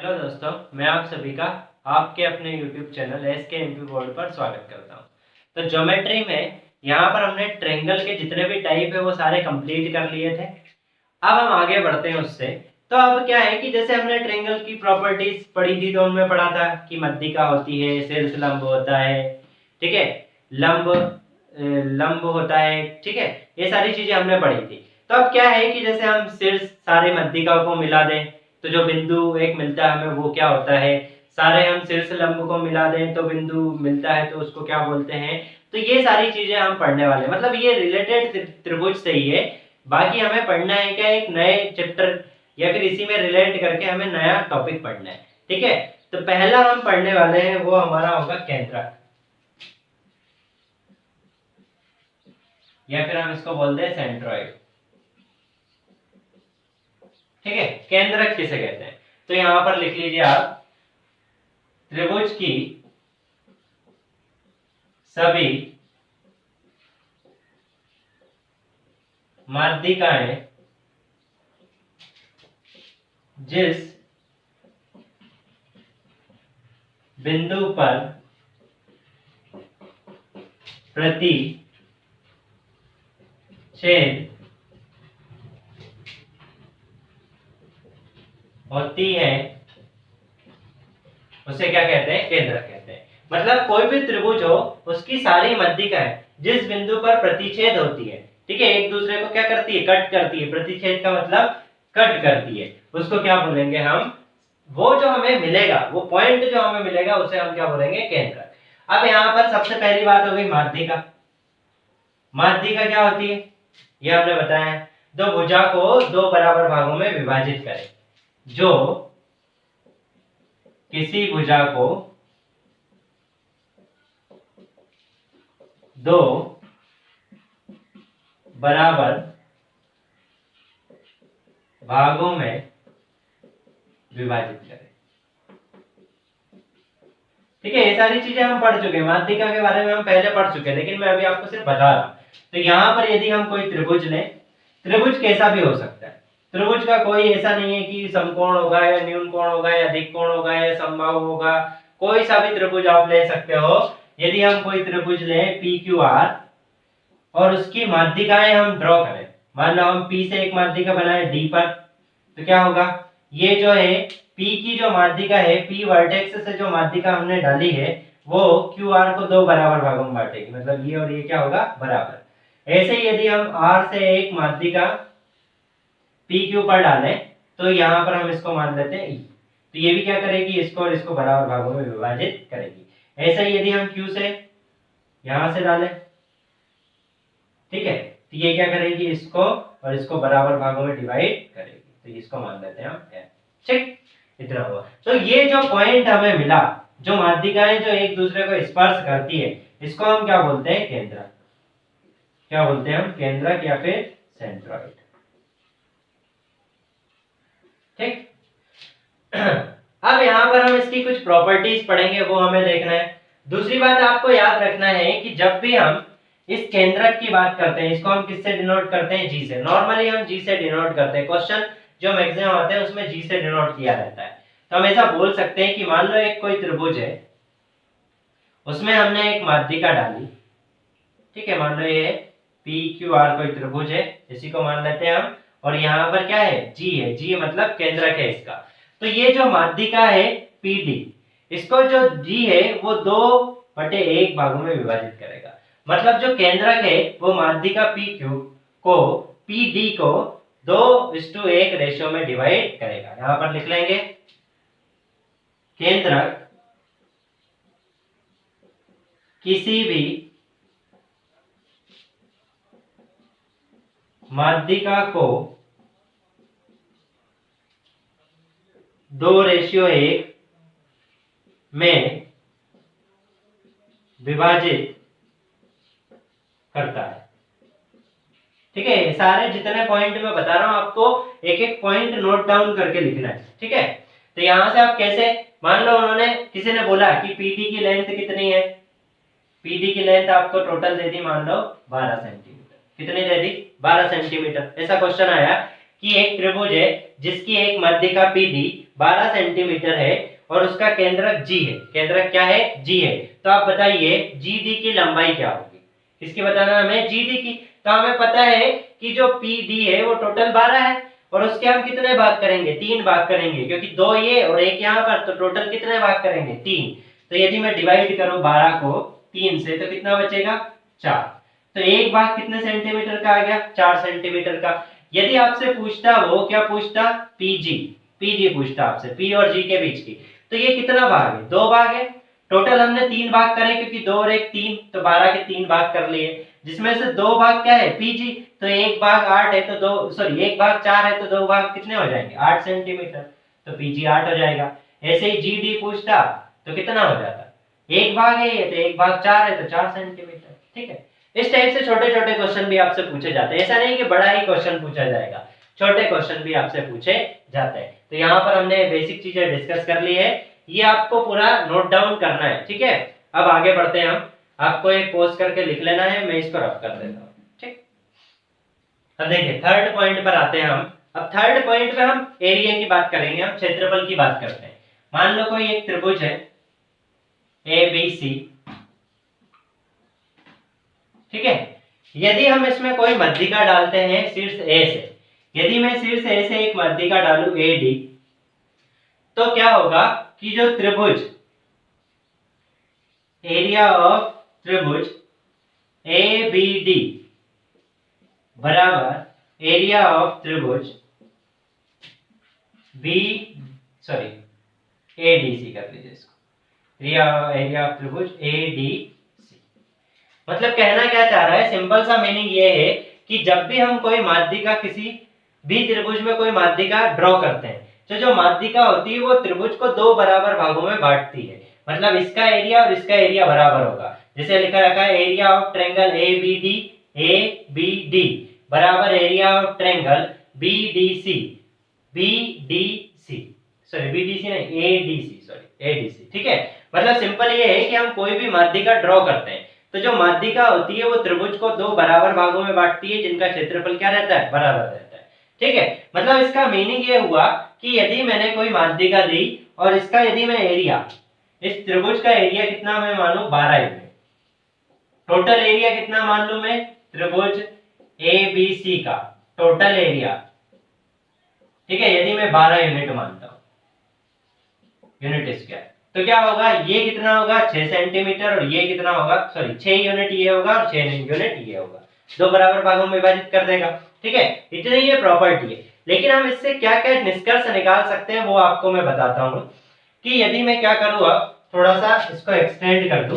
Hello दोस्तों, मैं आप सभी का आपके अपने YouTube चैनल SKMP बोर्ड पर स्वागत करता हूं। तो ज्योमेट्री में यहाँ पर हमने ट्रायंगल के जितने भी टाइप है वो सारे कंप्लीट कर लिए थे। अब हम आगे बढ़ते हैं उससे। तो अब क्या है कि जैसे हमने ट्रायंगल की प्रॉपर्टीज पढ़ी थी तो उनमें पढ़ा था कि मध्यिका होती है, शीर्ष लंब होता है, ठीक है, लंब होता है, ठीक है, ये सारी चीजें हमने पढ़ी थी। तो अब क्या है कि जैसे हम शीर्ष सारे मध्यिका को मिला दें तो जो बिंदु एक मिलता है हमें वो क्या होता है, सारे हम शीर्ष लंब को मिला दें तो बिंदु मिलता है तो उसको क्या बोलते हैं। तो ये सारी चीजें हम पढ़ने वाले हैं, मतलब ये रिलेटेड त्रिभुज से ही है। बाकी हमें पढ़ना है क्या, एक नए चैप्टर या फिर इसी में रिलेट करके हमें नया टॉपिक पढ़ना है, ठीक है। तो पहला हम पढ़ने वाले हैं वो हमारा होगा केंद्रक, या फिर हम इसको बोलते हैं सेंट्रॉइड, ठीक है। केंद्रक किसे कहते हैं, तो यहां पर लिख लीजिए आप, त्रिभुज की सभी माध्यिकाएं जिस बिंदु पर प्रतिच्छेद होती है उसे क्या कहते हैं, केंद्रक कहते हैं। मतलब कोई भी त्रिभुज हो उसकी सारी माध्यिकाएं जिस बिंदु पर प्रतिच्छेद होती है, ठीक है, एक दूसरे को क्या करती है, कट करती है। प्रतिच्छेद का मतलब कट करती है, उसको क्या बोलेंगे हम, वो जो हमें मिलेगा, वो पॉइंट जो हमें मिलेगा उसे हम क्या बोलेंगे, केंद्रक। अब यहाँ पर सबसे पहली बात हो गई माध्यिका। माध्यिका क्या होती है, ये हमने बताया है, दो भुजा को दो बराबर भागों में विभाजित करें। जो किसी भुजा को दो बराबर भागों में विभाजित करें, ठीक है। ये सारी चीजें हम पढ़ चुके हैं, माध्यिका के बारे में हम पहले पढ़ चुके हैं, लेकिन मैं अभी आपको सिर्फ बता रहा हूं। तो यहां पर यदि हम कोई त्रिभुज लें, त्रिभुज कैसा भी हो सकता है, त्रिभुज का कोई ऐसा नहीं है कि समकोण होगा या न्यून कोण होगा या अधिक कोण होगा या समबाहु होगा, कोई सा भी त्रिभुज आप ले सकते हो। यदि हम कोई त्रिभुज लें PQR और उसकी माध्यिकाएं हम ड्रॉ करें, मान लो हम P से एक माध्यिका बनाए D पर, तो क्या होगा, ये जो है P की जो माध्यिका है, P वर्टेक्स से जो माध्यिका हमने डाली है वो QR को दो बराबर भागों में बांटेगी, मतलब ये और ये क्या होगा, बराबर। ऐसे ही यदि हम R से एक माध्यिका PQ पर डालें तो यहाँ पर हम इसको मान लेते हैं E, तो ये भी क्या करेगी, इसको और इसको बराबर भागों में विभाजित करेगी। ऐसे ही यदि हम Q से यहां से डालें, ठीक है, तो ये क्या करेगी, इसको और इसको बराबर भागों में डिवाइड करेगी, तो इसको मान लेते हैं हम F, ठीक, इतना हुआ। तो ये जो पॉइंट हमें मिला, जो माध्यिकाएं जो एक दूसरे को स्पर्श करती है, इसको हम क्या बोलते हैं, केंद्रक। क्या बोलते हैं हम, केंद्रक या फिर सेंट्रॉइड, ठीक। अब यहाँ पर हम इसकी कुछ प्रॉपर्टीज पढ़ेंगे, वो हमें देखना है। दूसरी बात आपको याद रखना है कि जब भी हम इस केंद्रक की बात करते हैं, इसको हम किससे डिनोट करते हैं, G से। नॉर्मली हम G से डिनोट करते हैं, क्वेश्चन जो मैक्सिमम आते हैं उसमें G से डिनोट किया रहता है। तो हम ऐसा बोल सकते हैं कि मान लो एक कोई त्रिभुज है, उसमें हमने एक माध्यिका डाली, ठीक है, मान लो ये PQR कोई त्रिभुज है, इसी को मान लेते हैं हम, और यहाँ पर क्या है, G है, G मतलब केंद्रक है इसका। तो ये जो माध्यिका है PD, इसको जो G है वो 2/1 भागों में विभाजित करेगा। मतलब जो केंद्रक है वो माध्यिका PQ को PD को 2:1 रेशियो में डिवाइड करेगा। यहां पर लिख लेंगे, केंद्रक किसी भी माध्यिका को 2:1 में विभाजित करता है, ठीक है। सारे जितने पॉइंट मैं बता रहा हूं आपको एक एक पॉइंट नोट डाउन करके लिखना है, ठीक है। तो यहां से आप कैसे, मान लो उन्होंने, किसी ने बोला कि PD की लेंथ कितनी है, PD की लेंथ आपको टोटल दे दी मान लो 12 सेंटीमीटर, कितनी दे दी, 12 सेंटीमीटर। ऐसा क्वेश्चन आया कि एक त्रिभुज है जिसकी एक माध्यिका PD 12 सेंटीमीटर है और उसका केंद्रक जी है, केंद्रक क्या है, जी है, तो आप बताइए जी डी की लंबाई क्या होगी, किसकी बताना है हमें, जी डी की। तो हमें पता है कि जो पी डी है वो टोटल 12 है और उसके हम कितने भाग करेंगे, 3 भाग करेंगे, क्योंकि 2 ये और 1 यहाँ पर, तो टोटल कितने भाग करेंगे, 3। तो यदि मैं डिवाइड करूं 12 को 3 से तो कितना बचेगा, 4। तो एक भाग कितने सेंटीमीटर का आ गया, 4 सेंटीमीटर का। यदि आपसे पूछता, वो क्या पूछता, पीजी, पीजी पूछता आपसे, पी और जी के बीच की, तो ये कितना भाग है, 2 भाग है। टोटल हमने 3 भाग करे क्योंकि 2 और 1 3, तो 12 के 3 भाग कर लिए, जिसमें से 2 भाग क्या है, पीजी, तो 1 भाग 8 है तो 2 सॉरी 1 भाग 4 है तो 2 भाग कितने हो जाएंगे, 8 सेंटीमीटर, तो पीजी 8 हो जाएगा। ऐसे ही जीडी पूछता तो कितना हो जाता, 1 भाग है ये तो 1 भाग 4 है तो 4 सेंटीमीटर। ठीक है, इस टाइप से छोटे छोटे क्वेश्चन भी आपसे पूछे जाते हैं, ऐसा नहीं कि बड़ा ही क्वेश्चन पूछा जाएगा, छोटे क्वेश्चन भी आपसे पूछे जाते हैं। तो यहाँ पर हमने बेसिक चीजें डिस्कस कर ली है, ये आपको पूरा नोट डाउन करना है। ठीक है, अब आगे बढ़ते हैं हम, आपको एक पोस्ट करके लिख लेना है, मैं इसको रफ कर देता हूँ। ठीक, अब देखिए थर्ड पॉइंट पर आते हैं हम। अब थर्ड पॉइंट पे हम एरिया की बात करेंगे, हम क्षेत्रफल की बात करते हैं। मान लो कोई एक त्रिभुज है ए बी सी, ठीक है, यदि हम इसमें कोई मध्यिका डालते हैं शीर्ष ए से, यदि मैं शीर्ष ए से एक मध्यिका डालूं ए डी, तो क्या होगा कि जो त्रिभुज, एरिया ऑफ त्रिभुज ए बी डी बराबर एरिया ऑफ त्रिभुज B sorry A D C कर लीजिए इसको, एरिया ऑफ त्रिभुज ए डी सी। मतलब कहना क्या चाह रहा है, सिंपल सा मीनिंग ये है कि जब भी हम कोई माध्यिका, किसी भी त्रिभुज में कोई माध्यिका ड्रॉ करते हैं, तो जो माध्यिका होती है वो त्रिभुज को 2 बराबर भागों में बांटती है। मतलब इसका एरिया और इसका एरिया बराबर होगा, जैसे लिखा रखा है area of triangle A B D बराबर area of triangle B D C sorry BDC नहीं एडीसी, सॉरी एडीसी। ठीक है, मतलब सिंपल ये है कि हम कोई भी माध्यिका ड्रॉ करते हैं तो जो माध्यिका होती है वो त्रिभुज को 2 बराबर भागों में बांटती है, जिनका क्षेत्रफल क्या रहता है, बराबर रहता है। ठीक है, मतलब इसका मीनिंग ये हुआ कि यदि मैंने कोई माध्यिका ली और इसका यदि मैं एरिया, इस त्रिभुज का एरिया कितना मैं मानूं, 12 यूनिट, टोटल एरिया कितना मान लूं मैं, त्रिभुज ए बी सी का टोटल एरिया, ठीक है, यदि मैं 12 यूनिट मानता हूं, यूनिट स्क्वायर, तो क्या होगा, ये कितना होगा 6 सेंटीमीटर और ये कितना होगा, सॉरी 6 यूनिट ये होगा और 6 यूनिट ये होगा, 2 बराबर भागों में विभाजित कर देगा। ठीक है, इतनी ये प्रॉपर्टी है। लेकिन हम इससे क्या क्या निष्कर्ष निकाल सकते हैं वो आपको मैं बताता हूं कि यदि मैं क्या करूं, अब थोड़ा सा इसको एक्सटेंड कर दूं,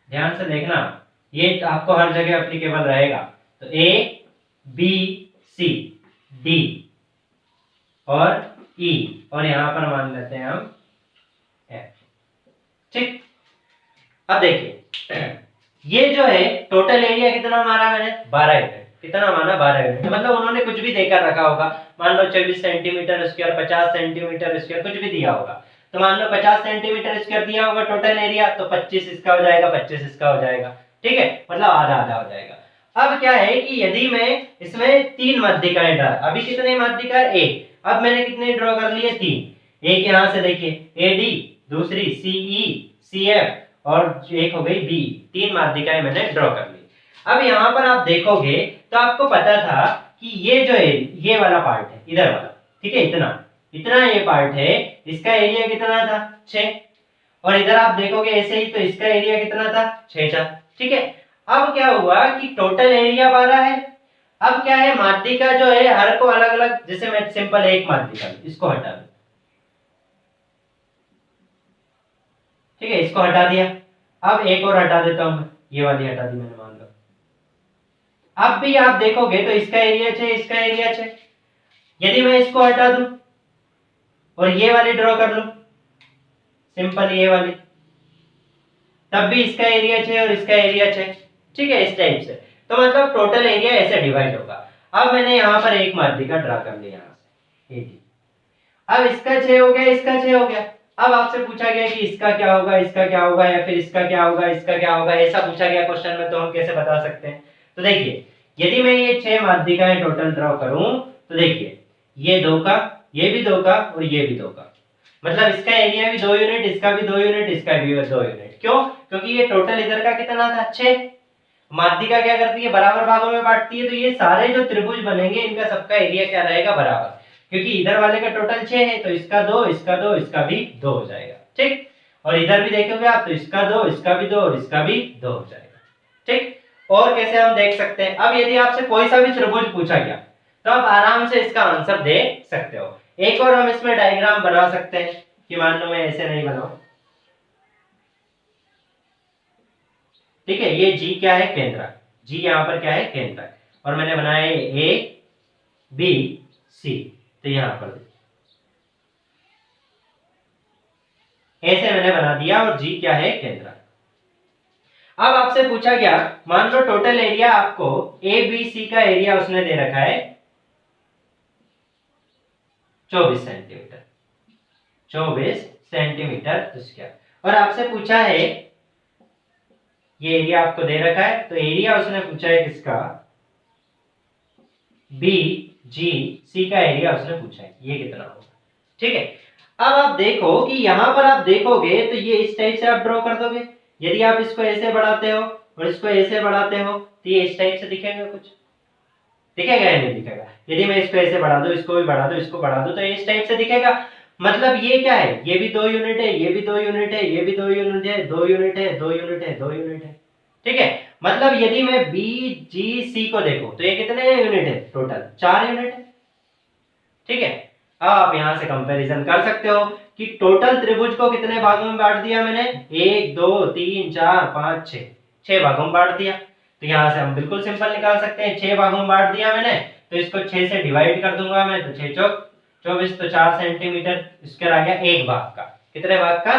ध्यान से देखना, ये आपको हर जगह एप्लीकेबल रहेगा। तो ए बी सी डी और ई और यहां पर मान लेते हैं हम एफ। ठीक, अब देखिए ये जो है टोटल एरिया कितना मारा मैंने, 12 यूनिट, कितना माना, 12 यूनिट। मतलब उन्होंने कुछ भी देकर रखा होगा, मान लो 24 सेंटीमीटर स्क्वायर, 50 सेंटीमीटर स्क्वायर, कुछ भी दिया होगा। तो मान लो 50 सेंटीमीटर स्क्वायर दिया होगा टोटल एरिया, तो 25 इसका हो जाएगा, 25 इसका हो जाएगा। ठीक है, मतलब आधा आधा हो जाएगा। अब क्या है कि यदि मैं इसमें 3 माध्यिकाएं ड्रा, अभी कितने माध्यिका, एक, अब मैंने कितने ड्रॉ कर लिए, 3। एक यहां से देखिए ए डी, दूसरी सी ई सी एफ और एक हो गई बी, 3 माध्यिकाएं मैंने ड्रॉ कर ली। अब यहाँ पर आप देखोगे तो आपको पता था कि ये जो है ये वाला पार्ट है, इधर वाला, ठीक है, इतना इतना ये पार्ट है, इसका एरिया कितना था, 6, और इधर आप देखोगे ऐसे ही, तो इसका एरिया कितना था, 6 था। ठीक है, अब क्या हुआ कि टोटल एरिया 12 है। अब क्या है, माध्यिका जो है हर को अलग अलग, जैसे मैं सिंपल एक माध्यिका इसको हटा दूं, ठीक है, इसको हटा दिया। अब एक और हटा देता हूं, ये वाली हटा दी मैंने, मान लो। अब भी आप देखोगे तो इसका एरिया 6, इसका एरिया 6। यदि मैं इसको हटा दूं और ये वाली ड्रॉ कर लूं, सिंपल ये वाली, तब भी इसका एरिया 6 और इसका एरिया 6। ठीक है, इस टाइप से। तो मतलब टोटल एरिया ऐसे डिवाइड होगा। अब मैंने यहां पर एक माध्यिका ड्रा कर ली, यहां से ए, अब इसका 6 हो गया, इसका 6 हो गया। अब आपसे पूछा गया कि इसका क्या होगा, इसका क्या होगा, या फिर इसका क्या होगा, इसका क्या होगा, ऐसा पूछा गया क्वेश्चन में, तो हम कैसे बता सकते हैं। तो देखिए यदि मैं ये 6 माध्यिकाएं टोटल ड्रॉ करूं तो देखिए ये 2 का, ये भी 2 का और ये भी 2 का, मतलब इसका एरिया भी 2 यूनिट, इसका भी 2 यूनिट, इसका भी 2 यूनिट। क्यों? क्योंकि ये टोटल इधर का कितना था 6। माध्यिका क्या करती है, बराबर भागों में बांटती है, तो ये सारे जो त्रिभुज बनेंगे इनका सबका एरिया क्या रहेगा, बराबर। क्योंकि इधर वाले का टोटल 6 है तो इसका 2, इसका 2, इसका भी 2 हो जाएगा। ठीक, और इधर भी देखोगे आप तो इसका 2, इसका भी 2 और इसका भी 2 हो जाएगा। ठीक, और कैसे हम देख सकते हैं, अब यदि आपसे कोई सा भी त्रिभुज पूछा गया तो आप आराम से इसका आंसर दे सकते हो। एक और हम इसमें डायग्राम बना सकते हैं कि मान लो मैं ऐसे नहीं बनाऊं। ठीक है, ये जी क्या है, केंद्रक। जी यहाँ पर क्या है, केंद्रक, और मैंने बनाया ए बी सी, तो यहाँ पर ऐसे मैंने बना दिया, और जी क्या है, केंद्रक। अब आपसे पूछा गया, मान लो टोटल एरिया आपको ए बी सी का एरिया उसने दे रखा है 24 सेंटीमीटर, 24 सेंटीमीटर स्क्वायर, और आपसे पूछा है, ये एरिया आपको दे रखा है, तो एरिया उसने पूछा है किसका, बी जी सी का एरिया उसने पूछा है, ये कितना होगा। ठीक है, अब आप देखो कि यहां पर आप देखोगे तो ये इस टाइप से आप ड्रॉ कर दोगे। यदि आप इसको ऐसे बढ़ाते हो और इसको ऐसे बढ़ाते हो तो ये इस टाइप से दिखेगा, कुछ दिखेगा या नहीं दिखेगा। यदि मैं इसको ऐसे बढ़ा दूं, इसको भी बढ़ा दूं, इसको बढ़ा दूं, तो ये इस टाइप से दिखेगा। मतलब ये क्या है, ये भी 2 यूनिट है, ये भी 2 यूनिट है, ये भी 2 यूनिट है, 2 यूनिट है, 2 यूनिट है, 2 यूनिट है। ठीक है, मतलब यदि मैं बी जी सी को देखूं तो ये कितने यूनिट है, टोटल 4 यूनिट है। ठीक है, अब आप यहां से कंपैरिजन कर सकते हो कि टोटल त्रिभुज को कितने भागों में बांट दिया मैंने, 1 2 3 4 5 6, 6 भागों में बांट दिया। तो यहां से हम बिल्कुल सिंपल निकाल सकते हैं, 6 भागों में बांट दिया मैंने, तो इसको 6 से डिवाइड कर दूंगा मैं, तो 6 चौक 24, तो 4 सेंटीमीटर स्क्वायर आ गया एक भाग का। कितने भाग का,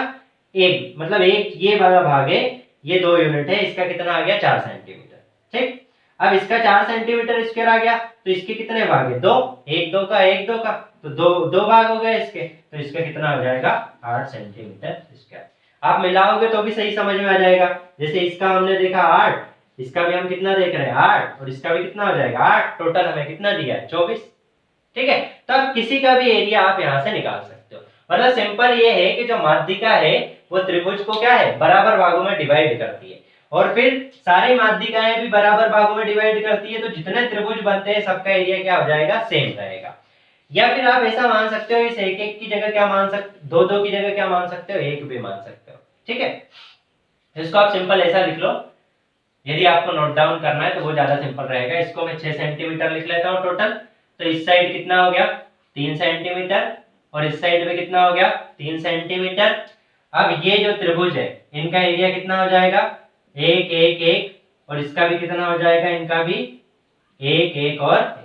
एक, मतलब एक ये वाला भाग है, ये 2 यूनिट है, इसका कितना आ गया 4 सेंटीमीटर। ठीक, अब इसका 4 सेंटीमीटर स्क्वायर आ गया, तो इसके कितने भाग है, 2, एक 2 का, एक 2 का, तो दो भाग हो गए इसके, तो इसका कितना हो जाएगा 8 सेंटीमीटर स्क्वायर। आप मिलाओगे तो भी सही समझ में आ जाएगा। जैसे इसका हमने देखा 8, इसका भी हम कितना देख रहे हैं 8, और इसका भी कितना हो जाएगा 8, टोटल हमें कितना दिया है 24। ठीक है, तो आप किसी का भी एरिया आप यहां से निकाल सकते हो। मतलब सिंपल ये है कि जो माध्यिका है वो त्रिभुज को क्या है, बराबर भागों में डिवाइड करती है, और फिर सारी माध्यिकाएं भी बराबर भागों में डिवाइड करती है, तो जितने त्रिभुज बनते हैं सबका एरिया क्या हो जाएगा, सेम रहेगा। या फिर आप ऐसा मान सकते हो, इस एक एक की जगह क्या मान सकते, दो दो की जगह क्या मान सकते हो, एक भी मान सकते हो। ठीक है, इसको आप सिंपल ऐसा लिख लो, यदि आपको नोट डाउन करना है तो वो ज्यादा सिंपल रहेगा। इसको मैं 6 सेंटीमीटर लिख लेता हूँ टोटल, तो इस साइड कितना हो गया 3 सेंटीमीटर, और इस साइड में कितना हो गया 3 सेंटीमीटर। अब ये जो त्रिभुज है इनका एरिया कितना हो जाएगा, 1 1 1, और इसका भी कितना हो जाएगा, इनका भी 1 1 और 1।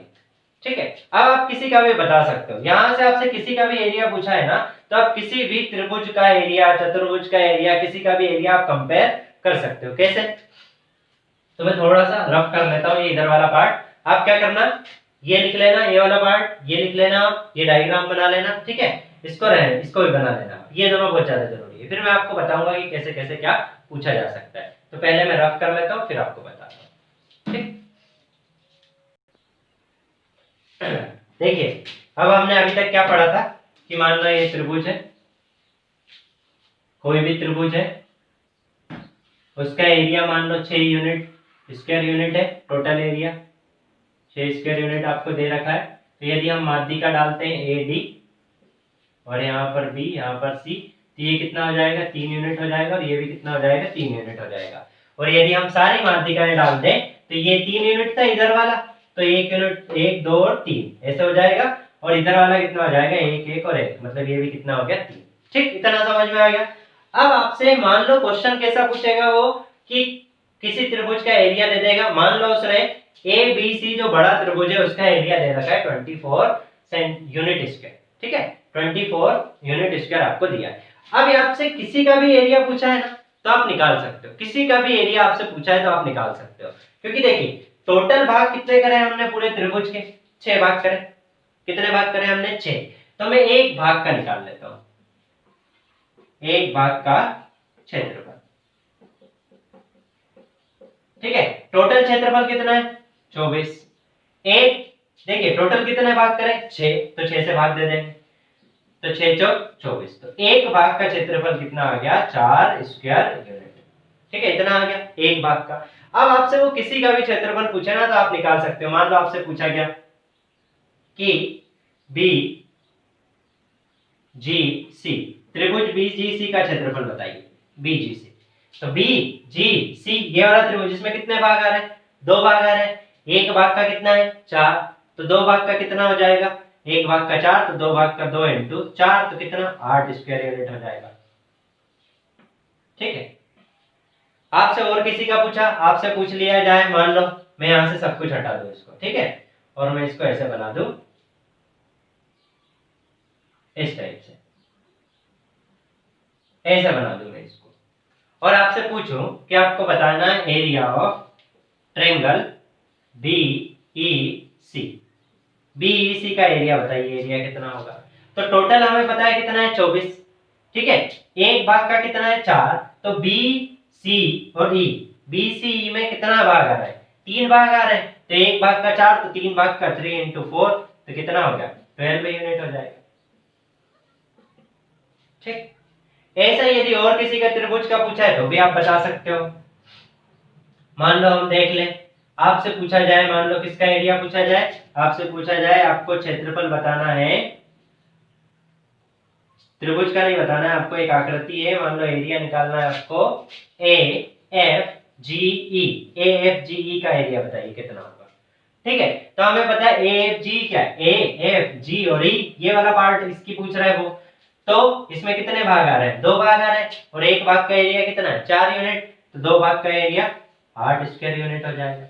ठीक है, अब आप किसी का भी बता सकते हो, यहां से आपसे किसी का भी एरिया पूछा है ना, तो आप किसी भी त्रिभुज का एरिया, चतुर्भुज का एरिया, किसी का भी एरिया आप कंपेयर कर सकते हो। कैसे, तो मैं थोड़ा सा रफ कर लेता हूँ ये इधर वाला पार्ट। आप क्या करना, ये लिख लेना, ये वाला पार्ट ये लिख लेना, आप ये डायग्राम बना लेना। ठीक है, इसको रहे, इसको भी बना लेना, ये दोनों बहुत ज्यादा जरूरी है। फिर मैं आपको बताऊंगा कि कैसे कैसे क्या पूछा जा सकता है। तो पहले मैं रफ कर लेता हूँ, फिर आपको बताता हूँ। ठीक, देखिए, अब हमने अभी तक क्या पढ़ा था कि मान लो ये त्रिभुज है, कोई भी त्रिभुज है, उसका एरिया मान लो 6 यूनिट स्क्वायर यूनिट है, टोटल एरिया 6 स्क्वायर यूनिट आपको दे रखा है। तो यदि हम माध्यिका डालते हैं ए डी, और यहाँ पर बी, यहाँ पर सी, तो ये कितना हो जाएगा 3 यूनिट हो जाएगा, और ये भी कितना हो जाएगा 3 यूनिट हो जाएगा। और यदि हम सारी माध्यिकाएं डाल दें तो ये 3 यूनिट था इधर वाला, तो 1 यूनिट, 1 2 और 3 ऐसे हो जाएगा, और इधर वाला कितना हो जाएगा 1 1 और 1, मतलब ये भी कितना हो गया 3। ठीक, इतना समझ में आ गया। अब आपसे मान लो क्वेश्चन कैसा पूछेगा वो, कि किसी त्रिभुज का एरिया दे देगा। मान लो उसने ए बी सी जो बड़ा त्रिभुज है उसका एरिया दे रखा है 24 यूनिट स्क्वायर। ठीक है, 24 यूनिट स्क्वायर आपको दिया है। अब आपसे किसी का भी एरिया पूछा है ना, तो आप निकाल सकते हो। किसी का भी एरिया आपसे पूछा है तो आप निकाल सकते हो, क्योंकि देखिए टोटल भाग कितने करे हमने पूरे त्रिभुज के, 6 भाग करे। कितने भाग करे हमने 6, तो मैं एक भाग का निकाल लेता हूं, एक भाग का क्षेत्रफल। ठीक है, टोटल क्षेत्रफल कितना है 24। एक देखिए टोटल कितने भाग करें 6, तो 6 से भाग दे देंगे, तो 6 चौक 24। तो एक भाग का क्षेत्रफल कितना आ गया 4 स्क्वायर यूनिट। ठीक है, इतना आ गया एक भाग का। अब आपसे वो किसी का भी क्षेत्रफल पूछे ना तो आप निकाल सकते हो। मान लो आपसे पूछा गया कि बी जी सी, त्रिभुज बीजीसी का क्षेत्रफल बताइए, बीजीसी। तो बी जी सी ये वाला त्रिभुज, इसमें कितने भाग आ रहे हैं 2 भाग आ रहे हैं। एक भाग का कितना है 4, तो 2 भाग का कितना हो जाएगा, एक भाग का 4, तो 2 भाग का 2 इंटू 4, तो कितना 8 स्क्वायर यूनिट हो जाएगा। ठीक है, आपसे और किसी का पूछा, आपसे पूछ लिया जाए, मान लो मैं यहां से सब कुछ हटा दूं इसको, ठीक है, और मैं इसको ऐसे बना दूं इस टाइप से, ऐसे बना दूं मैं इसको, और आपसे पूछूं कि आपको बताना है area of triangle BEC. BEC का एरिया बताइए, एरिया कितना होगा। तो टोटल हमें पता है कितना है 24। ठीक है, एक भाग का कितना है 4, तो बी सी और ई, बी सी ई में कितना भाग आ रहा है 3 भाग आ रहे हैं, तो एक भाग का 4, तो 3 भाग का 3 इंटू 4, तो कितना हो गया 12 यूनिट हो जाएगा। ठीक, ऐसा यदि और किसी का त्रिभुज का पूछा है तो भी आप बता सकते हो। मान लो हम देख लें, आपसे पूछा जाए, मान लो किसका एरिया पूछा जाए, आपसे पूछा जाए आपको क्षेत्रफल बताना है, त्रिभुज का नहीं बताना है आपको, एक आकृति है, मान लो एरिया निकालना है आपको, A F G E, A F G ई का एरिया बताइए कितना होगा। ठीक है, तो हमें पता है ए एफ जी क्या है, ए एफ जी और ई, ये वाला पार्ट इसकी पूछ रहा है वो, तो इसमें कितने भाग आ रहे हैं 2 भाग आ रहे हैं, और एक भाग का एरिया कितना है 4 यूनिट, तो 2 भाग का एरिया 8 स्क्वायर यूनिट हो जाएगा।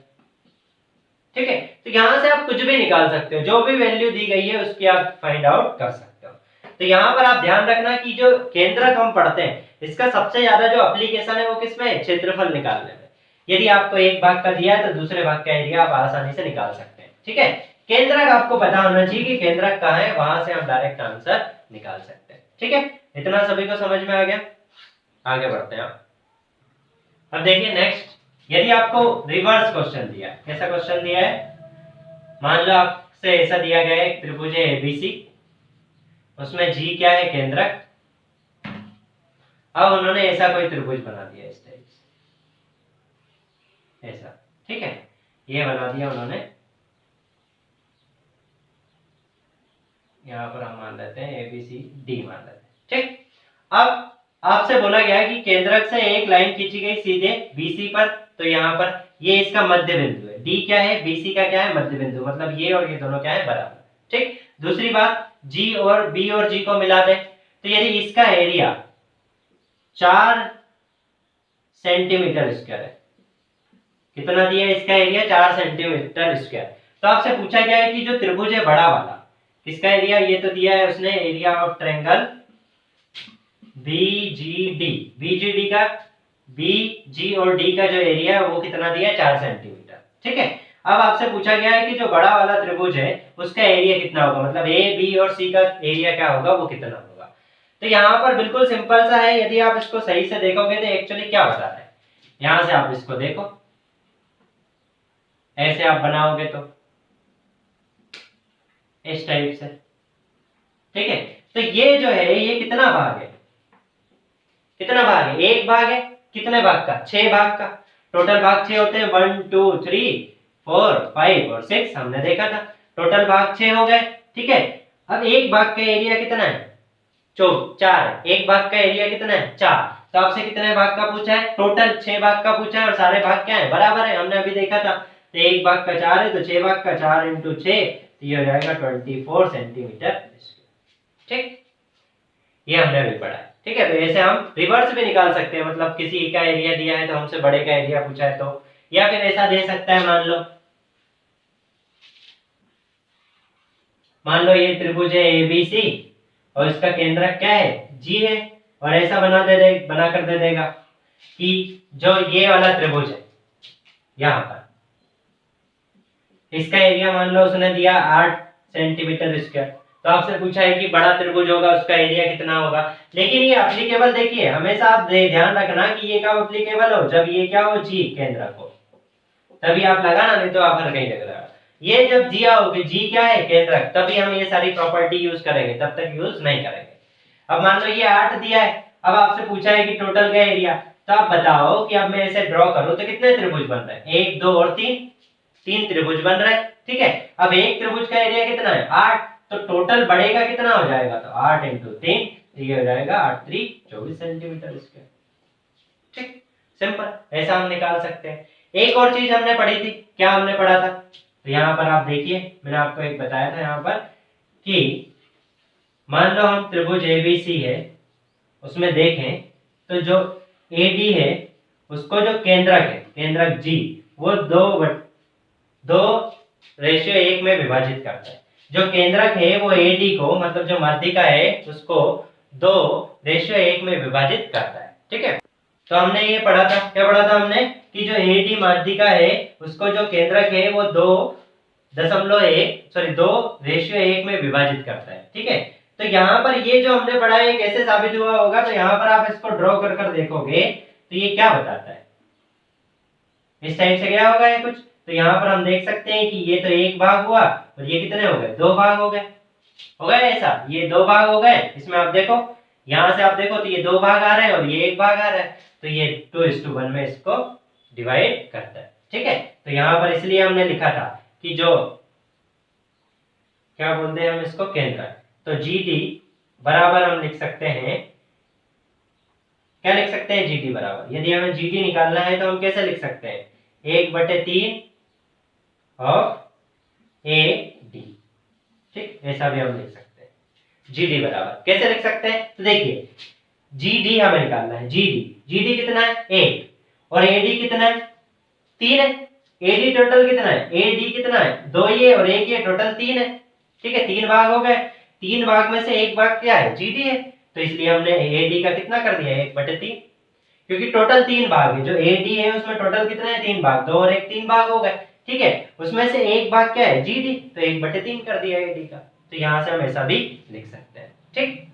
ठीक है, तो यहां से आप कुछ भी निकाल सकते हो, जो भी वैल्यू दी गई है उसकी आप फाइंड आउट कर सकते हो। तो यहां पर आप ध्यान रखना कि जो केंद्रक हम पढ़ते हैं इसका सबसे ज्यादा जो एप्लीकेशन है वो किसमें है, क्षेत्रफल निकालने में। यदि आपको एक भाग का दिया है तो दूसरे भाग का एरिया आप आसानी से निकाल सकते हैं। ठीक है, केंद्रक आपको पता होना चाहिए कि केंद्रक कहां है, वहां से हम डायरेक्ट आंसर निकाल सकते हैं। ठीक है, इतना सभी को समझ में आ गया, आगे बढ़ते हैं। अब देखिए नेक्स्ट, यदि आपको रिवर्स क्वेश्चन दिया, कैसा क्वेश्चन दिया है, मान लो आपसे ऐसा दिया गया है त्रिभुज है एबीसी, उसमें जी क्या है केंद्रक, अब उन्होंने ऐसा कोई त्रिभुज बना दिया इस टाइप से, ऐसा। ठीक है, ये बना दिया उन्होंने, यहां पर हम मान लेते हैं एबीसी डी मान लेते हैं। ठीक, अब आपसे बोला गया है कि केंद्रक से एक लाइन खींची गई सीधे बीसी पर, तो यहाँ पर ये इसका मध्य बिंदु है, डी क्या है बीसी का क्या है मध्य बिंदु, मतलब ये और ये दोनों क्या है बराबर। ठीक, दूसरी बात जी और बी और जी को मिला दे, तो यदि इसका एरिया 4 सेंटीमीटर स्क्वायर है, कितना दिया है इसका एरिया 4 सेंटीमीटर स्क्वायर, तो आपसे पूछा गया है कि जो त्रिभुज है बड़ा वाला, इसका एरिया ये तो दिया है उसने, area of triangle BGD, BGD का बी जी और डी का जो एरिया है वो कितना दिया है 4 सेंटीमीटर। ठीक है, अब आपसे पूछा गया है कि जो बड़ा वाला त्रिभुज है उसका एरिया कितना होगा, मतलब ए बी और सी का एरिया क्या होगा, वो कितना होगा। तो यहाँ पर बिल्कुल सिंपल सा है, यदि आप इसको सही से देखोगे तो एक्चुअली क्या बता रहा है, यहां से आप इसको देखो, ऐसे आप बनाओगे तो इस टाइप से। ठीक है, तो ये जो है ये कितना भाग है, कितना भाग है, एक भाग है, कितने भाग का 6 भाग का, टोटल भाग 6 होते हैं 1 2 3 4 5 और 6, हमने देखा था, टोटल भाग 6 हो गए। ठीक है, अब एक भाग का एरिया कितना है 4, एक भाग का एरिया कितना है 4, तो आपसे कितने भाग का पूछा है, टोटल 6 भाग का पूछा है, और सारे भाग क्या है बराबर है, हमने अभी देखा था। तो एक भाग का 4 है, तो 6 भाग का 4 इंटू 6, तो ये हो जाएगा 24 सेंटीमीटर। ठीक, ये हमने अभी पढ़ा है। ठीक है, तो ऐसे हम रिवर्स भी निकाल सकते हैं, मतलब किसी का एरिया दिया है तो हमसे बड़े का एरिया पूछा है तो, या फिर ऐसा दे सकता है, मान लो ये त्रिभुज है एबीसी और इसका केंद्रक क्या है जी है, और ऐसा बना कर दे देगा कि जो ये वाला त्रिभुज है यहाँ पर, इसका एरिया मान लो उसने दिया 8 सेंटीमीटर स्क्वायर, तो आपसे पूछा है कि बड़ा त्रिभुज होगा उसका एरिया कितना होगा। लेकिन ये एप्लीकेबल देखिए, हमेशा आप ध्यान रखना कि ये कब एप्लीकेबल हो, जब ये क्या हो जी केंद्रक हो, तभी आप लगाना, नहीं तो आप हर कहीं लग रहा। ये जब जी आओगे, जी क्या है केंद्रक, तभी हम ये सारी प्रॉपर्टी यूज करेंगे, तब तक यूज नहीं करेंगे। अब मान लो ये 8 दिया है, अब आपसे पूछा है कि टोटल क्या एरिया, तो आप बताओ कि अब मैं इसे ड्रॉ करूं तो कितने त्रिभुज बन रहे हैं, 1 2 और 3, 3 त्रिभुज बन रहे हैं। ठीक है, अब एक त्रिभुज का एरिया कितना है 8, तो टोटल बढ़ेगा कितना हो जाएगा, तो 8 × 3, ये हो जाएगा 8 3 24 सेंटीमीटर स्क्वायर। ठीक, सिंपल, ऐसा हम निकाल सकते हैं। एक और चीज हमने पढ़ी थी, क्या हमने पढ़ा था, तो यहाँ पर आप देखिए, मैंने आपको एक बताया था यहाँ पर कि मान लो हम त्रिभुज एबीसी है, उसमें देखें तो जो एडी है उसको जो केंद्रक है, केंद्रक जी, वो 2:1 में विभाजित करता है। जो केंद्रक है वो एडी को, मतलब जो मध्यिका है उसको 2:1 में विभाजित करता है। ठीक है, तो हमने ये पढ़ा था, क्या पढ़ा था हमने, कि जो एडी माध्यिका है उसको जो केंद्रक है वो 2:1 में विभाजित करता है। ठीक है, तो यहाँ पर ये जो हमने पढ़ा है कैसे साबित हुआ होगा, तो यहाँ पर आप इसको ड्रॉ कर कर देखोगे तो ये क्या बताता है, इस टाइप से क्या होगा ये कुछ, तो यहाँ पर हम देख सकते हैं कि ये तो एक भाग हुआ और ये कितने हो गए, 2 भाग हो गए, ऐसा, ये 2 भाग हो गए। इसमें आप देखो, यहाँ से आप देखो तो ये 2 भाग आ रहे हैं और ये 1 भाग आ रहा है, तो ये 2:1 में इसको डिवाइड करता है। ठीक है, तो यहाँ पर इसलिए हमने लिखा था कि जो क्या बोलते हैं हम इसको, केंद्रक, तो जीडी बराबर हम लिख सकते हैं, क्या लिख सकते हैं, जीडी बराबर, यदि हमें जीडी निकालना है तो हम कैसे लिख सकते हैं, 1/3 ऑफ ए डी। ठीक, ऐसा भी हम लिख सकते हैं, जीडी बराबर कैसे लिख सकते हैं, तो देखिए जीडी हमें निकालना है, जीडी कितना है 1 और एडी कितना है 3 है, एडी टोटल कितना है, एडी कितना है 2 ये और 1 ये, टोटल 3 है। ठीक है, 3 भाग हो गए, 3 भाग में से 1 भाग क्या है, जीडी है, तो इसलिए हमने एडी का कितना कर दिया 1/3, क्योंकि टोटल 3 भाग है, जो एडी है उसमें टोटल कितना है 3 भाग, 2 और 1 3 भाग हो गए। ठीक है, उसमें से 1 भाग क्या है, जीडी, तो 1/3 कर दिया एडी का, तो यहां से हम ऐसा भी लिख सकते हैं। ठीक,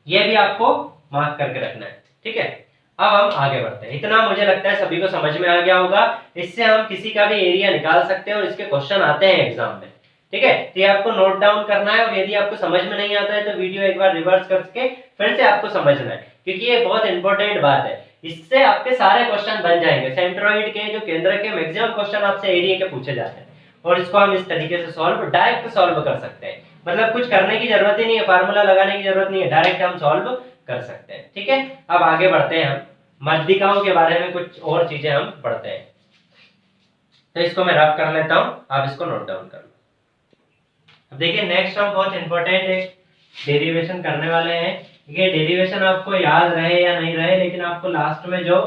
ये भी आपको मार्क करके रखना है। ठीक है, अब हम आगे बढ़ते हैं, इतना मुझे लगता है सभी को समझ में आ गया होगा। इससे हम किसी का भी एरिया निकाल सकते हैं और इसके क्वेश्चन आते हैं एग्जाम में। ठीक है, तो ये आपको नोट डाउन करना है, और यदि आपको समझ में नहीं आता है तो वीडियो एक बार रिवर्स करके फिर से आपको समझना है, क्योंकि ये बहुत इंपॉर्टेंट बात है। इससे आपके सारे क्वेश्चन बन जाएंगे, सेंट्रोइड के जो केंद्र के मैक्सिमम क्वेश्चन आपसे एरिया के पूछे जाते हैं, और इसको हम इस तरीके से डायरेक्ट सॉल्व कर सकते हैं, मतलब कुछ करने की जरूरत ही नहीं है, फार्मूला लगाने की जरूरत नहीं है, डायरेक्ट हम सॉल्व कर सकते हैं। ठीक है, अब आगे बढ़ते हैं, हम मध्यिकाओं के बारे में कुछ और चीजें हम पढ़ते हैं, तो इसको मैं रफ कर लेता हूं, आप इसको नोट डाउन कर लो। अब देखिए नेक्स्ट हम बहुत इंपॉर्टेंट एक डेरिवेशन करने वाले हैं। ये डेरिवेशन आपको याद रहे या नहीं रहे, लेकिन आपको लास्ट में जो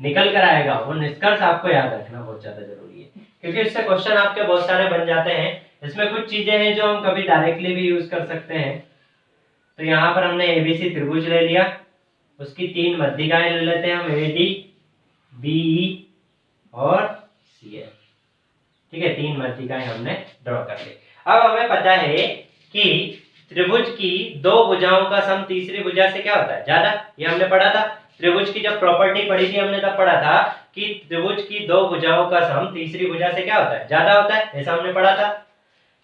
निकल कर आएगा वो निष्कर्ष आपको याद रखना बहुत ज्यादा जरूरी है, क्योंकि इससे क्वेश्चन आपके बहुत सारे बन जाते हैं। इसमें कुछ चीजें हैं जो हम कभी डायरेक्टली भी यूज कर सकते हैं। तो यहाँ पर हमने एबीसी त्रिभुज ले लिया, उसकी 3 मध्यिकाएं ले लेते हैं हम, एडी, बीई और सीएफ। ठीक है, 3 मध्यिकाएं हमने ड्रॉ कर ली। अब हमें पता है कि त्रिभुज की 2 भुजाओं का सम तीसरी भुजा से क्या होता है, ज्यादा, ये हमने पढ़ा था। त्रिभुज की जब प्रॉपर्टी पढ़ी थी हमने तब पढ़ा था कि त्रिभुज की 2 भुजाओं का सम तीसरी भुजा से क्या होता है, ज्यादा होता है, ऐसा हमने पढ़ा था।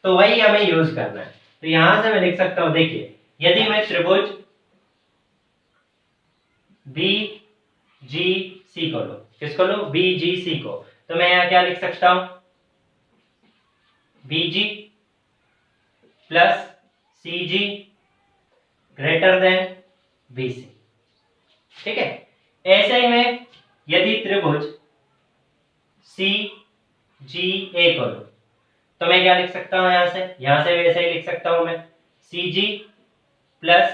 तो वही हमें यूज करना है। तो यहां से मैं लिख सकता हूं, देखिए यदि मैं त्रिभुज BGC को लो, किसको लो, BGC को, तो मैं यहाँ क्या लिख सकता हूं, BG plus CG greater than BC। ठीक है, ऐसे ही में यदि त्रिभुज CGA को लो, तो मैं क्या लिख सकता हूं, यहां से वैसे ही लिख सकता हूं मैं, CG plus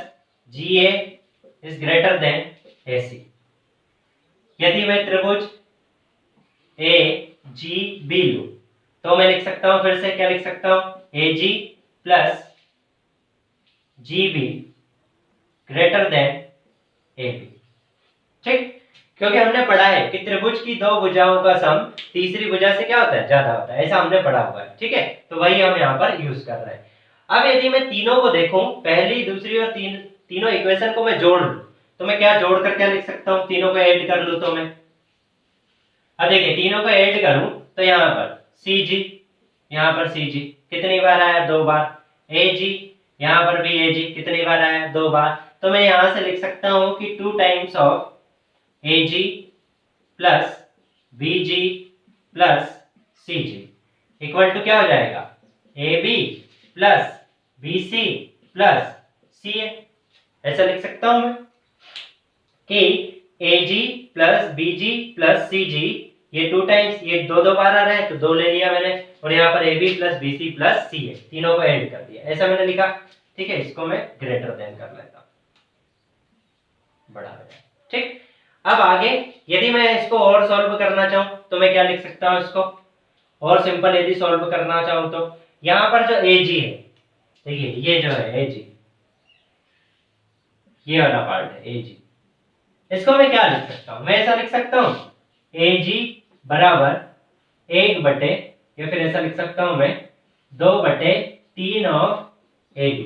GA is greater than AC। यदि मैं त्रिभुज AGB लूं, तो मैं लिख सकता हूं, फिर से क्या लिख सकता हूं, AG plus GB greater than AB। ठीक, क्योंकि हमने पढ़ा है कि त्रिभुज की 2 भुजाओं का सम तीसरी भुजा से क्या होता है, ज्यादा होता है, ऐसा हमने पढ़ा हुआ है। ठीक है, तो वही हम यहाँ पर यूज कर रहे हैं। अब यदि मैं तीनों को देखूं, पहली, दूसरी और तीनों इक्वेशन को मैं जोड़ लूं, तो मैं क्या जोड़ कर क्या लिख सकता हूं, तीनों को ऐड कर लूं तो मैं, अब देखिए तीनों को ऐड करूं तो यहाँ पर सी जी, यहाँ पर सी जी कितनी बार आया, 2 बार। ए जी, यहाँ पर भी ए जी कितनी बार आया, 2 बार। तो मैं यहाँ से लिख सकता हूँ कि 2 times of A G plus B G plus C G equal to क्या हो जाएगा, A B plus B C plus C A. ऐसा लिख सकता हूं मैं कि A G plus B G plus C G, ये 2 टाइम्स, ये दो बार आ रहा है तो 2 ले लिया मैंने, और यहाँ पर A B plus B C plus C A, तीनों को ऐड कर दिया, ऐसा मैंने लिखा। ठीक है, इसको मैं ग्रेटर देन कर लेता हूं, बड़ा हो जाए। ठीक, अब आगे यदि मैं इसको और सॉल्व करना चाहूं तो मैं क्या लिख सकता हूं, इसको और सिंपल यदि सॉल्व करना चाहूं तो यहाँ पर जो ए जी है, देखिए ये जो है ए जी, ये वाला पार्ट है ए जी, इसको मैं क्या लिख सकता हूं, मैं ऐसा लिख सकता हूं ए जी बराबर 1 बटे, या फिर ऐसा लिख सकता हूं मैं 2/3 ऑफ ए डी।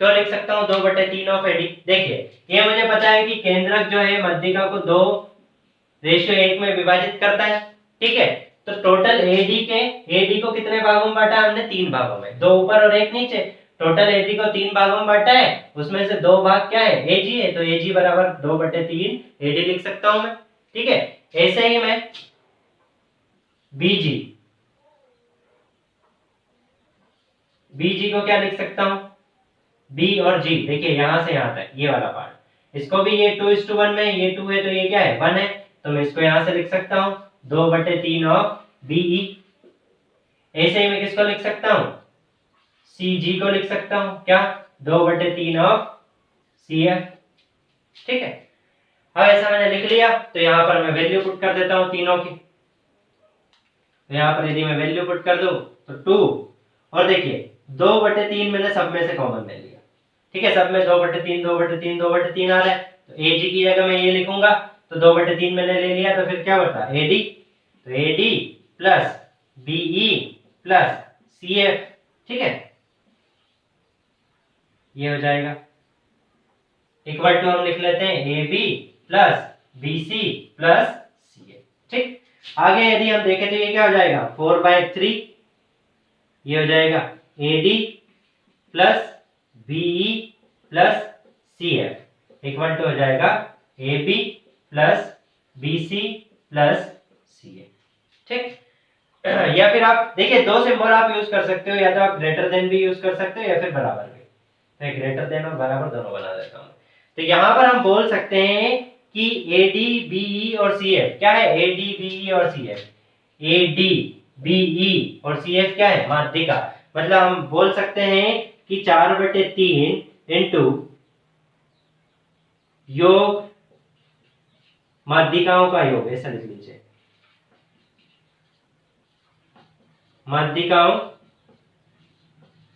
क्यों लिख सकता हूं 2/3 ऑफ ए डी, देखिए ये मुझे पता है कि केंद्रक जो है मध्यिका को 2:1 में विभाजित करता है। ठीक है, तो टोटल एडी को कितने भागों में बांटा हमने, 3 भागों में, 2 ऊपर और 1 नीचे। टोटल एडी को 3 भागों में बांटा है, उसमें से 2 भाग क्या है, एजी है, तो एजी बराबर 2/3 एडी लिख सकता हूं मैं। ठीक है, ऐसे ही मैं बीजी को क्या लिख सकता हूं, बी और जी, देखिए यहां से यहां तक ये वाला पार्ट, इसको भी ये 2:1 में, ये 2 है तो ये क्या है 1 है, तो मैं इसको यहां से लिख सकता हूं 2/3 ऑफ बीई। ऐसे ही मैं किसको लिख सकता हूं, सी जी को लिख सकता हूं क्या, 2/3 ऑफ सी एफ। ठीक है, अब ऐसा मैंने लिख लिया, तो यहां पर मैं वैल्यू पुट कर देता हूं तीनों की। तो यहां पर यदि मैं वैल्यू पुट कर दूं तो 2, और देखिए 2/3 मैंने सब में से कॉमन ले लिया। ठीक है, सब में 2/3 2/3 2/3 आ रहा है, तो ए जी की जगह मैं ये लिखूंगा, तो 2/3 मैंने ले लिया, तो फिर क्या बता एडी, तो AD plus be plus C F. ठीक है, ये हो जाएगा इक्वल टू हम लिख लेते हैं A B plus B C plus C A. ठीक, आगे यदि हम देखें तो ये क्या हो जाएगा 4/3, ये हो जाएगा A D plus be plus C F equal to हो जाएगा A B plus B C plus C A. ठीक, या फिर आप देखिए 2 सिंबल आप यूज कर सकते हो, या तो आप ग्रेटर देन भी यूज कर सकते हो या फिर बराबर भी। तो ग्रेटर देन और बराबर दोनों बना देता हूं। तो यहां पर हम बोल सकते हैं कि ए डी बीई और सी एफ क्या है, ए डी बीई और C F, A D BE और सी एफ क्या है, माध्यिका। मतलब हम बोल सकते हैं कि 4/3 इंटू योग माध्यिकाओं का योग, ऐसा लिख लीजिए, माध्यिकाओं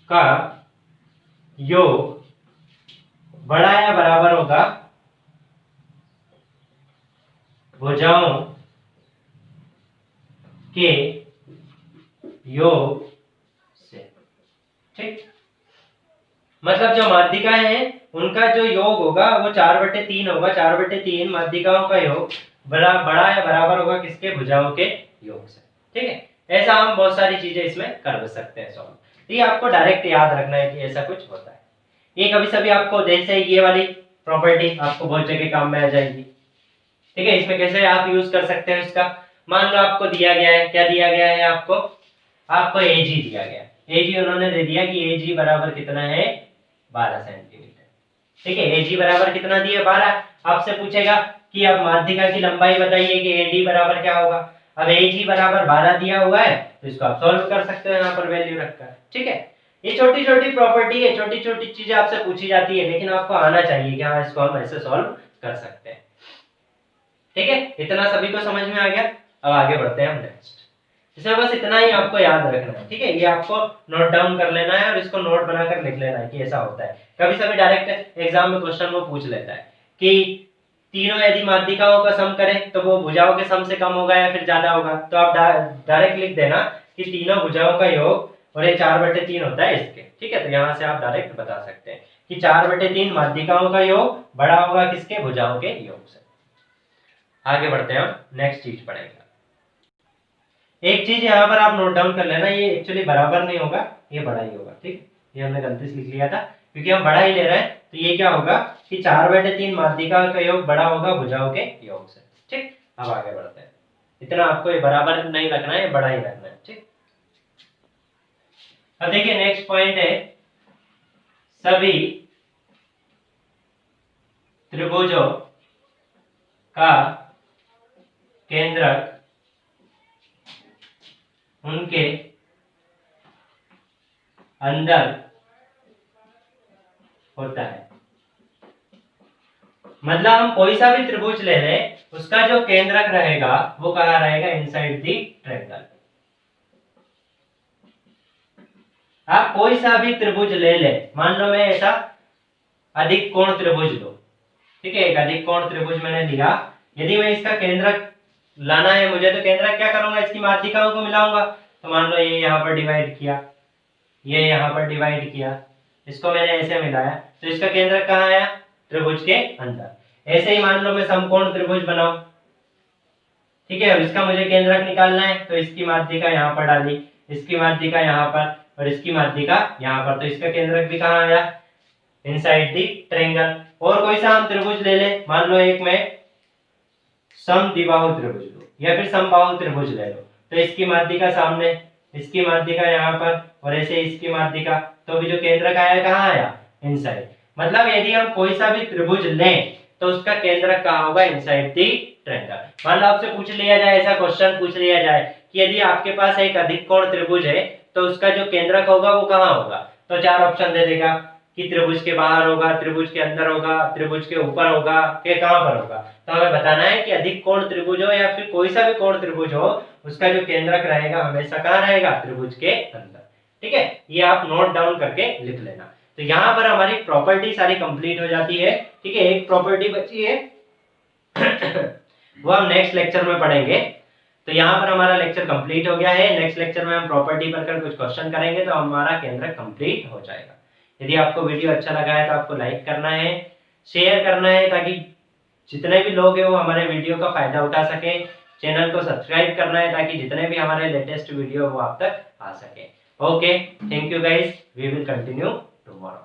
का योग बड़ा या बराबर होगा भुजाओं के योग से। ठीक, मतलब जो माध्यिकाएं हैं उनका जो योग होगा वो 4/3 होगा, 4/3 माध्यिकाओं का योग बड़ा या बराबर होगा किसके, भुजाओं के योग से। ठीक है, ऐसा हम बहुत सारी चीजें इसमें कर सकते हैं सॉल्व। तो ये आपको डायरेक्ट याद रखना है कि ऐसा कुछ होता है। ये कभी सभी आपको जैसे ये वाली प्रॉपर्टी आपको बहुत जगह काम में आ जाएगी। ठीक है, इसमें कैसे आप यूज कर सकते हैं इसका, मान लो आपको दिया गया है, क्या दिया गया है आपको एजी दिया गया है, एजी उन्होंने दे दिया कि एजी बराबर कितना है 12 सेंटीमीटर। ठीक है, एजी बराबर कितना दिया 12, आपसे पूछेगा कि अब माध्यिका की लंबाई बताइए कि एडी बराबर क्या होगा। अब एजी बराबर 12 दिया हुआ है, तो इसको आप सॉल्व कर सकते हो यहाँ पर वैल्यू रखकर। ठीक है, ये छोटी छोटी प्रॉपर्टी है, छोटी छोटी चीजें आपसे पूछी जाती है, लेकिन आपको आना चाहिए कि हाँ इसको हम ऐसे सॉल्व कर सकते हैं। ठीक है, इतना सभी को समझ में आ गया। अब आगे बढ़ते हैं हम नेक्स्ट। इसमें बस इतना ही आपको याद रखना है। ठीक है, ये आपको नोट डाउन कर लेना है और इसको नोट बनाकर लिख लेना है कि ऐसा होता है। कभी सभी डायरेक्ट एग्जाम में क्वेश्चन वो पूछ लेता है कि तीनों यदि माध्यिकाओं का सम करें तो वो भुजाओं के सम से कम होगा या फिर ज्यादा होगा, तो आप डायरेक्ट लिख देना कि तीनों भुजाओं का योग, और ये 4/3 होता है इसके। ठीक है, तो यहाँ से आप डायरेक्ट बता सकते हैं कि 4/3 माध्यिकाओं का योग बड़ा होगा किसके, भुजाओं के योग से। आगे बढ़ते हैं, हम नेक्स्ट चीज पढ़ेंगे। एक चीज यहाँ पर आप नोट डाउन कर लेना, ये एक्चुअली बराबर नहीं होगा, ये बड़ा ही होगा, ठीक। ये हमने गलती से लिख लिया था, क्योंकि हम बड़ा ही ले रहे हैं, तो ये क्या होगा कि 4/3 माध्यिका का योग बड़ा होगा भुजाओं के योग से, ठीक। अब आगे बढ़ते हैं, इतना आपको ये बराबर नहीं रखना है, ये बड़ा ही रखना है, ठीक। अब देखिए नेक्स्ट पॉइंट है, सभी त्रिभुजों का केंद्रक उनके अंदर होता है। मतलब हम कोई सा भी त्रिभुज ले लें, उसका जो केंद्रक रहेगा वो कहाँ रहेगा, इनसाइड दी ट्रायंगल। आप कोई सा भी त्रिभुज ले ले, मान लो मैं ऐसा अधिक कोण त्रिभुज लो, ठीक है, एक अधिक कोण त्रिभुज मैंने लिया, यदि मैं इसका केंद्रक लाना है मुझे, तो केंद्रक क्या करूंगा, इसकी माध्यिकाओं को मिलाऊंगा। तो मान लो ये यहाँ पर डिवाइड किया, ये यहाँ पर डिवाइड किया, इसको मैंने ऐसे मिलाया, तो इसका केंद्रक कहाँ आया, त्रिभुज के अंदर। ऐसे ही मान लो मैं समकोण त्रिभुज बनाऊं, ठीक है, अब इसका मुझे केंद्रक निकालना है, तो इसकी माध्यिका यहाँ पर डाली, इसकी माध्यिका यहाँ पर और इसकी माध्यिका यहाँ पर, तो इसका केंद्रक भी कहाँ आया, इनसाइड दी ट्रायंगल। और कोई सा हम त्रिभुज ले ले, मान लो एक मैं समद्विबाहु त्रिभुज लो या फिर समबाहु त्रिभुज ले लो, तो इसकी माध्यिका सामने, इसकी माध्यिका यहाँ पर और ऐसे इसकी माध्यिका, तो भी जो केंद्रक आया कहाँ आया, इनसाइड। मतलब यदि हम कोई सा भी त्रिभुज लें तो उसका केंद्रक कहाँ होगा, इनसाइड दी ट्रायंगल। मान लो आपसे पूछ लिया जाए, ऐसा क्वेश्चन पूछ लिया जाए कि यदि आपके पास एक अधिक कोण त्रिभुज है तो उसका जो केंद्रक होगा वो कहाँ होगा, तो 4 ऑप्शन दे देगा कि त्रिभुज के बाहर होगा, त्रिभुज के अंदर होगा, त्रिभुज के ऊपर होगा, के कहाँ पर होगा। तो हमें बताना है कि अधिक कोण त्रिभुज हो या फिर कोई सा भी कोण त्रिभुज हो, उसका जो केंद्रक रहेगा हमेशा कहाँ रहेगा, त्रिभुज के अंदर, ठीक है। ये आप नोट डाउन करके लिख लेना। तो यहाँ पर हमारी प्रॉपर्टी सारी कंप्लीट हो जाती है, ठीक है। एक प्रॉपर्टी बची है वो हम नेक्स्ट लेक्चर में पढ़ेंगे। तो यहाँ पर हमारा लेक्चर कंप्लीट हो गया है, नेक्स्ट लेक्चर में हम प्रॉपर्टी पर कुछ क्वेश्चन करेंगे, तो हमारा केंद्रक कंप्लीट हो जाएगा। यदि आपको वीडियो अच्छा लगा है तो आपको लाइक करना है, शेयर करना है, ताकि जितने भी लोग हैं वो हमारे वीडियो का फायदा उठा सके। चैनल को सब्सक्राइब करना है ताकि जितने भी हमारे लेटेस्ट वीडियो वो आप तक आ सके। Okay, thank you guys, we will continue tomorrow.